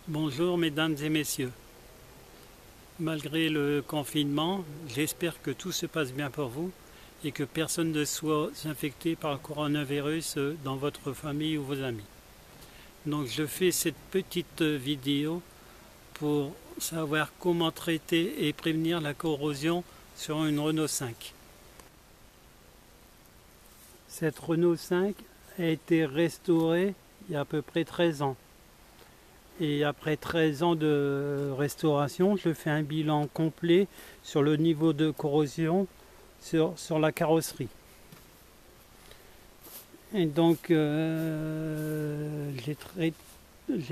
Bonjour mesdames et messieurs. Malgré le confinement, j'espère que tout se passe bien pour vous et que personne ne soit infecté par le coronavirus dans votre famille ou vos amis. Donc je fais cette petite vidéo pour savoir comment traiter et prévenir la corrosion sur une Renault 5. Cette Renault 5 a été restaurée il y a à peu près 13 ans. Et après 13 ans de restauration, je fais un bilan complet sur le niveau de corrosion sur la carrosserie. Et donc j'ai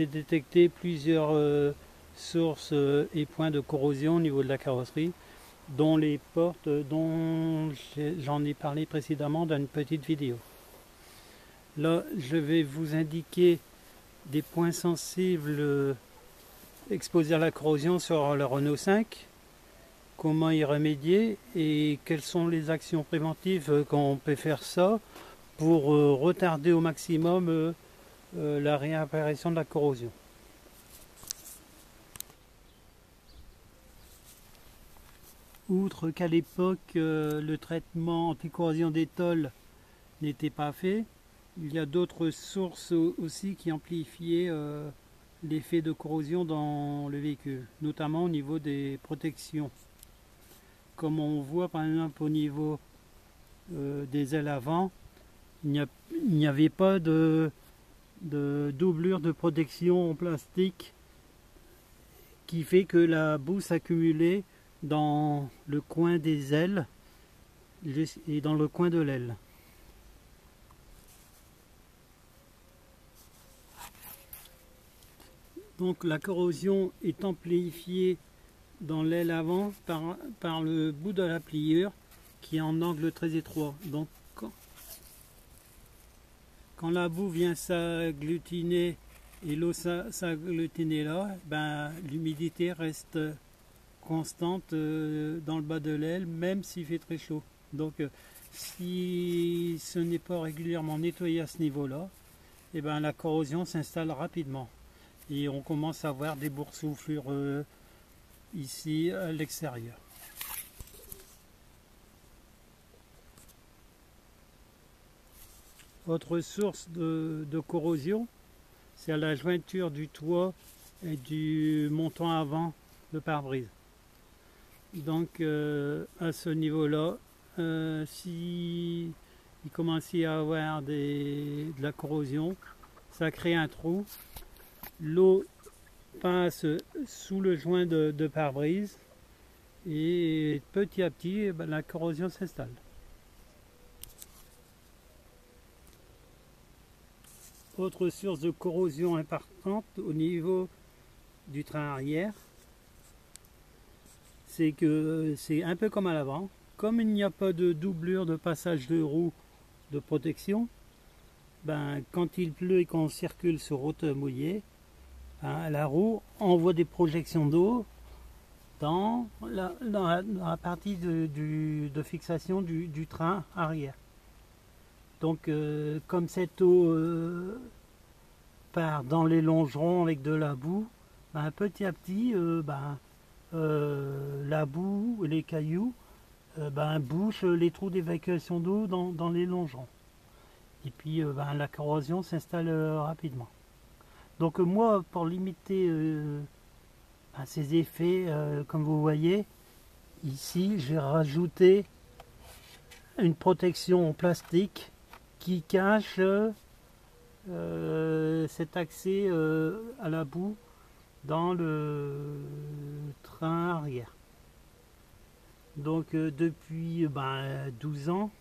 détecté plusieurs sources et points de corrosion au niveau de la carrosserie, dont les portes dont j'en ai parlé précédemment dans une petite vidéo. Là, je vais vous indiquer des points sensibles exposés à la corrosion sur la Renault 5, comment y remédier et quelles sont les actions préventives qu'on peut faire ça pour retarder au maximum la réapparition de la corrosion. Outre qu'à l'époque le traitement anti-corrosion des tôles n'était pas fait, il y a d'autres sources aussi qui amplifiaient l'effet de corrosion dans le véhicule, notamment au niveau des protections. Comme on voit par exemple au niveau des ailes avant, il n'y avait pas de doublure de protection en plastique qui fait que la boue s'accumulait dans le coin des ailes et dans le coin de l'aile. Donc la corrosion est amplifiée dans l'aile avant par le bout de la pliure qui est en angle très étroit. Donc quand la boue vient s'agglutiner et l'eau s'agglutiner là, ben, l'humidité reste constante dans le bas de l'aile, même s'il fait très chaud. Donc si ce n'est pas régulièrement nettoyé à ce niveau-là, et ben, la corrosion s'installe rapidement. Et on commence à voir des boursouflures ici à l'extérieur. Autre source de corrosion, c'est à la jointure du toit et du montant avant le pare-brise. Donc à ce niveau-là, si il commence à y avoir de la corrosion, ça crée un trou. L'eau passe sous le joint de pare-brise et petit à petit, ben, la corrosion s'installe. Autre source de corrosion importante au niveau du train arrière, c'est que c'est un peu comme à l'avant. Comme il n'y a pas de doublure de passage de roue de protection, ben, quand il pleut et qu'on circule sur route mouillée, la roue envoie des projections d'eau dans la partie de fixation du train arrière. Donc comme cette eau part dans les longerons avec de la boue, ben, petit à petit la boue et les cailloux bouchent les trous d'évacuation d'eau dans les longerons. Et puis la corrosion s'installe rapidement. Donc moi, pour limiter ces effets, comme vous voyez, ici j'ai rajouté une protection en plastique qui cache cet accès à la boue dans le train arrière. Donc depuis 12 ans,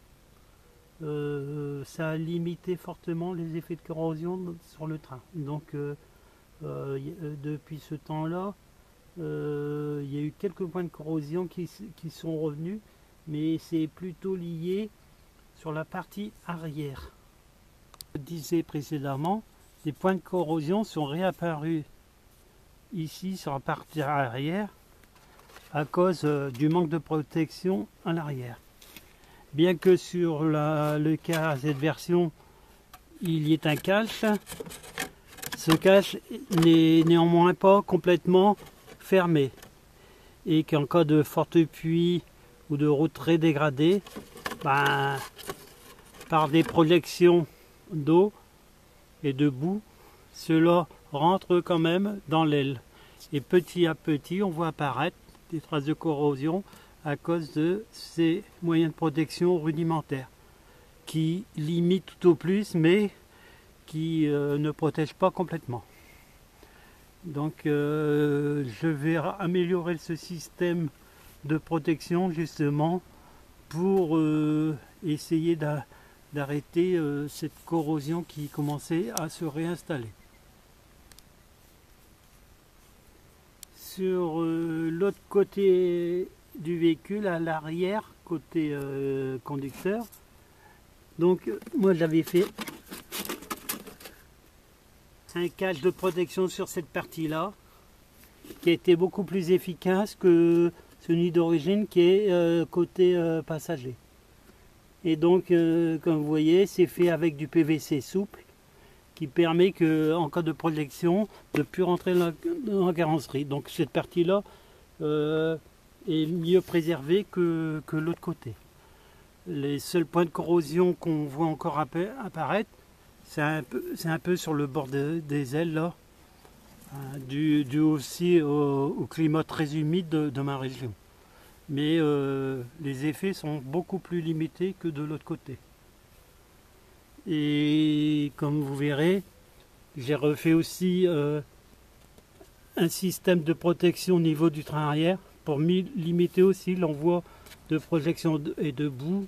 ça a limité fortement les effets de corrosion sur le train. Donc depuis ce temps-là, il y a eu quelques points de corrosion qui sont revenus, mais c'est plutôt lié sur la partie arrière. Comme je disais précédemment, les points de corrosion sont réapparus ici sur la partie arrière à cause du manque de protection à l'arrière. Bien que sur le cas, cette version, il y ait un calque, Ce cache n'est néanmoins pas complètement fermé et qu'en cas de forte pluie ou de route très dégradée, par des projections d'eau et de boue, cela rentre quand même dans l'aile. Et petit à petit, on voit apparaître des traces de corrosion à cause de ces moyens de protection rudimentaires qui limitent tout au plus, mais qui ne protègent pas complètement. Donc je vais améliorer ce système de protection justement pour essayer d'arrêter cette corrosion qui commençait à se réinstaller. Sur l'autre côté du véhicule, à l'arrière, côté conducteur, donc moi j'avais fait un cache de protection sur cette partie-là qui a été beaucoup plus efficace que celui d'origine qui est côté passager. Et donc comme vous voyez, c'est fait avec du PVC souple qui permet que, en cas de projection, de ne plus rentrer dans la carrosserie. Donc cette partie-là est mieux préservée que l'autre côté. Les seuls points de corrosion qu'on voit encore apparaître, c'est un peu sur le bord des ailes là, dû aussi au climat très humide de ma région. Mais les effets sont beaucoup plus limités que de l'autre côté. Et comme vous verrez, j'ai refait aussi un système de protection au niveau du train arrière pour limiter aussi l'envoi de projection et de boue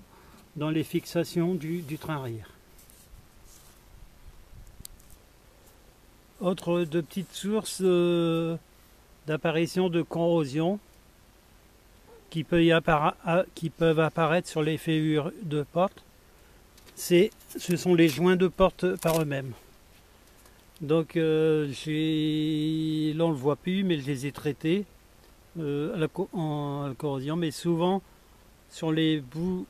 dans les fixations du train arrière. Autre de petites sources d'apparition de corrosion qui peuvent apparaître sur les ferrures de porte, ce sont les joints de porte par eux-mêmes. Donc là on ne le voit plus, mais je les ai traités en corrosion, mais souvent sur les bouts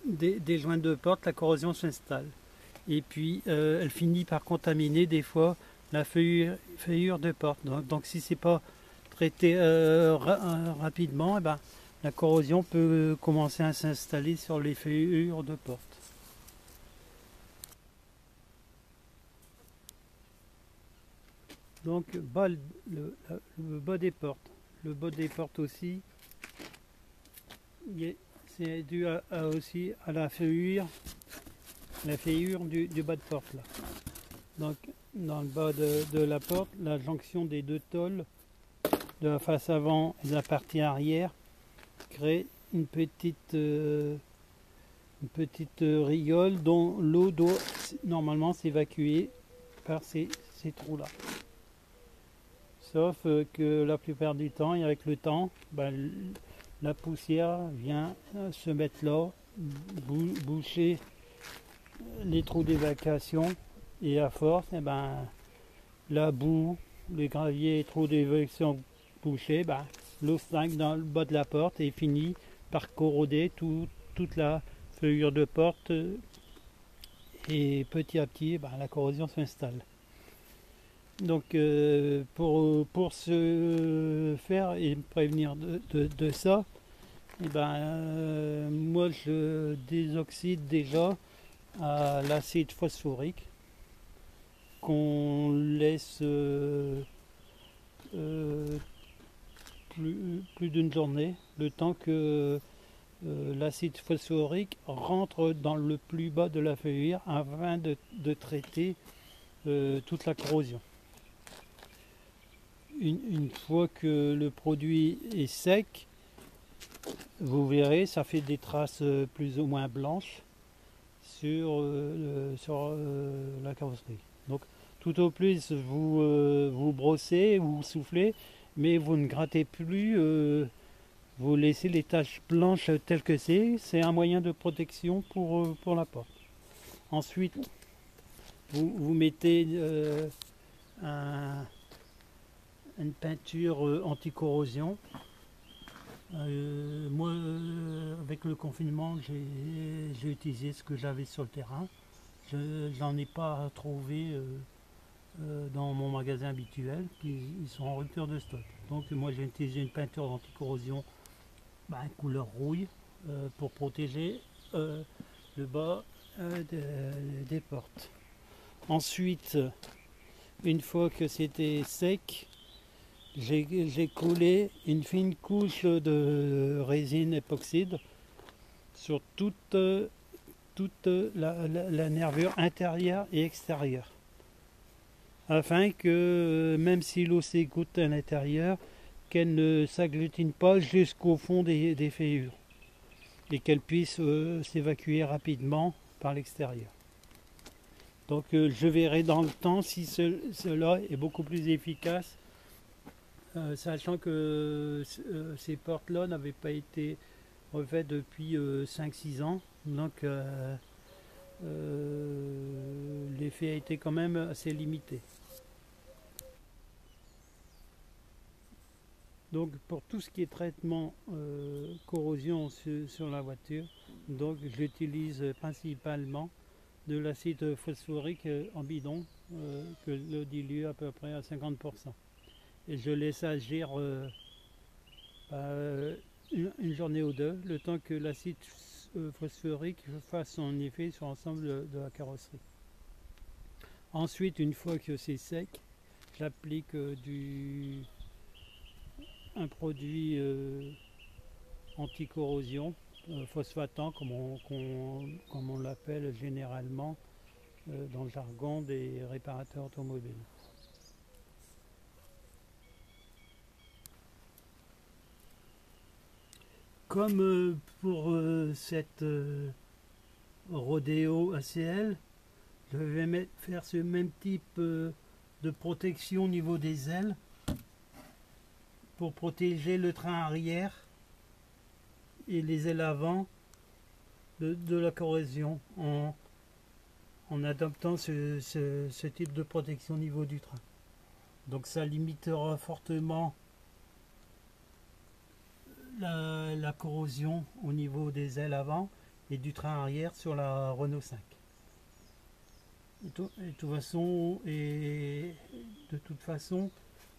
des joints de porte, la corrosion s'installe. Et puis elle finit par contaminer des fois la ferrure de porte. Donc si ce n'est pas traité rapidement, la corrosion peut commencer à s'installer sur les ferrures de porte. Donc le bas des portes. Le bas des portes aussi, c'est dû aussi à la ferrure du bas de porte là. Donc dans le bas de la porte, la jonction des deux tôles de la face avant et de la partie arrière crée une petite rigole dont l'eau doit normalement s'évacuer par ces trous là. Sauf que la plupart du temps et avec le temps, la poussière vient se mettre là, boucher les trous d'évacuation, et à force, la boue, les graviers et trous d'évacuation bouchés, l'eau stagne dans le bas de la porte et finit par corroder toute la ferrure de porte, et petit à petit la corrosion s'installe. Donc pour se faire et prévenir de ça, moi je désoxyde déjà à l'acide phosphorique qu'on laisse plus d'une journée, le temps que l'acide phosphorique rentre dans le plus bas de la ferrure afin de traiter toute la corrosion. Une fois que le produit est sec, vous verrez, ça fait des traces plus ou moins blanches sur la carrosserie. Donc tout au plus vous brossez ou vous soufflez, mais vous ne grattez plus, vous laissez les taches blanches telles que c'est un moyen de protection pour la porte. Ensuite vous mettez une peinture anti-corrosion. Moi, avec le confinement, j'ai utilisé ce que j'avais sur le terrain. Je n'en ai pas trouvé dans mon magasin habituel, qui ils sont en rupture de stock. Donc moi j'ai utilisé une peinture anti-corrosion couleur rouille pour protéger le bas des portes. Ensuite, une fois que c'était sec, j'ai collé une fine couche de résine époxyde sur toute la nervure intérieure et extérieure, afin que même si l'eau s'égoutte à l'intérieur, qu'elle ne s'agglutine pas jusqu'au fond des fêlures et qu'elle puisse s'évacuer rapidement par l'extérieur. Donc je verrai dans le temps si cela est beaucoup plus efficace, sachant que ces portes-là n'avaient pas été refaites depuis 5-6 ans. Donc l'effet a été quand même assez limité. Donc pour tout ce qui est traitement corrosion sur la voiture, donc j'utilise principalement de l'acide phosphorique en bidon que je dilue à peu près à 50%. Et je laisse agir une journée ou deux, le temps que l'acide phosphorique fasse son effet sur l'ensemble de la carrosserie. Ensuite, une fois que c'est sec, j'applique un produit anti-corrosion, phosphatant comme on l'appelle généralement dans le jargon des réparateurs automobiles. Comme pour cette Rodeo ACL, je vais faire ce même type de protection au niveau des ailes pour protéger le train arrière et les ailes avant de la corrosion en adoptant ce type de protection au niveau du train. Donc ça limitera fortement la corrosion au niveau des ailes avant et du train arrière sur la Renault 5. De toute façon,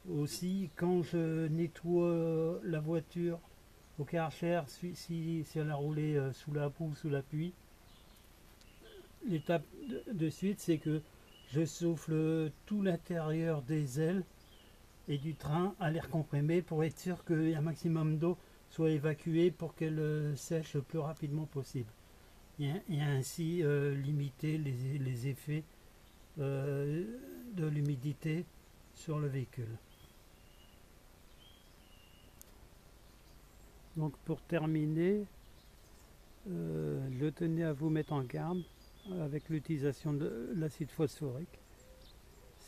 aussi quand je nettoie la voiture au Karcher, si elle a roulé sous la boue, sous la pluie, l'étape de suite c'est que je souffle tout l'intérieur des ailes et du train à l'air comprimé pour être sûr qu'un maximum d'eau soit évacuée pour qu'elle sèche le plus rapidement possible et ainsi limiter les effets de l'humidité sur le véhicule. Donc pour terminer, je tenais à vous mettre en garde avec l'utilisation de l'acide phosphorique.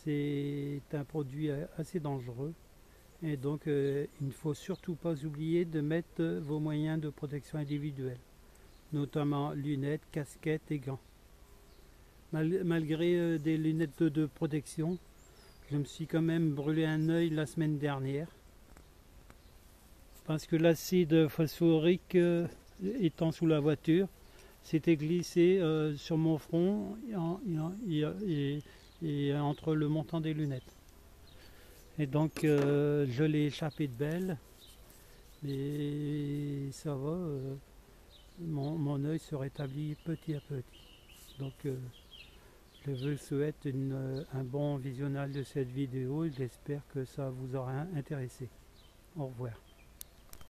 C'est un produit assez dangereux et donc il ne faut surtout pas oublier de mettre vos moyens de protection individuelle, notamment lunettes, casquettes et gants. Malgré des lunettes de protection, je me suis quand même brûlé un œil la semaine dernière parce que l'acide phosphorique étant sous la voiture s'était glissé sur mon front et entre le montant des lunettes. Et donc je l'ai échappé de belle, mais ça va, mon œil se rétablit petit à petit. Donc je vous souhaite un bon visionnage de cette vidéo et j'espère que ça vous aura intéressé. Au revoir.